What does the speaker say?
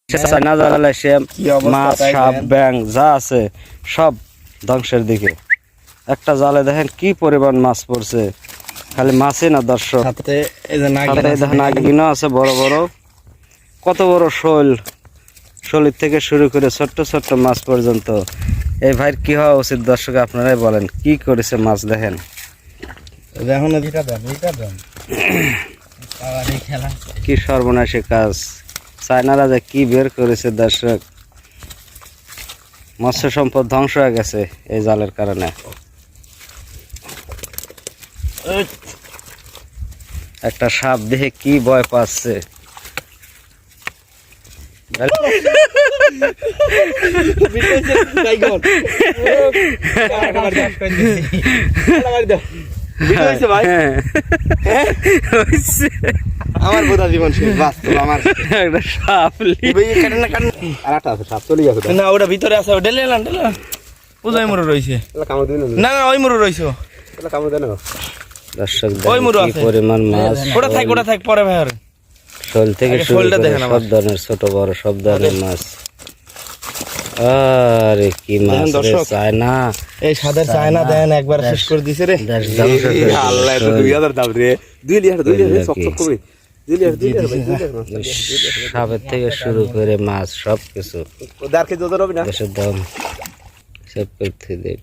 China জালে সে মাছ সাপ ব্যাং যা আছে সব ধ্বংসের দিকে। একটা জালে দেখেন কি পরিমাণ মাছ পড়ছে, খালি মাছই না দর্শক, নাগিনও আছে বড় বড়, কত বড় শোল, শোলের থেকে শুরু করে ছোট্ট ছোট্ট মাছ পর্যন্ত। এই ভাইয়ের কি হওয়া উচিত দর্শক আপনারাই বলেন, কি করেছে মাছ দেখেন। কি সর্বনাশী কাজ, চায়নারা যে কি বের করেছে দর্শক। মৎস্য সম্পদ ধ্বংস হয়ে গেছে এই জালের কারণে। একটা সাপ দেখে কি ভয় পাচ্ছে। আমার বোধা জীবন শেষ, বাস্তব আমার একটা সাপ সাপ চলে যাবে না, ওটা ভিতরে আছে, ওটা লেলাম ওই মুরু রয়েছে। না না, ওই মুরু রয়েছে দর্শক ওই মুরু কি আছে। পরিমাণ মাছ, ওটা থাক পরে ভাই। আর শোল থেকে আগে শুরু শোলটা করে দেখেন আমার। সব ধরনের ছোট বড় সব ধরনের মাছ। আরে কি মাছ রে, দর্শক। চায়না এই সাদের চায়না দেন একবার শেষ করে দিছে রে। দেশ ধ্বংস করে দিল। আল্লাহ, এটা 2000 দাম রে, 2 লিটার চক চক করে 2 লিটার সাপের থেকে শুরু করে মাছ সব কিছু দাঁড়কে যত রবি না দেশের দাম সব করতে দেয়।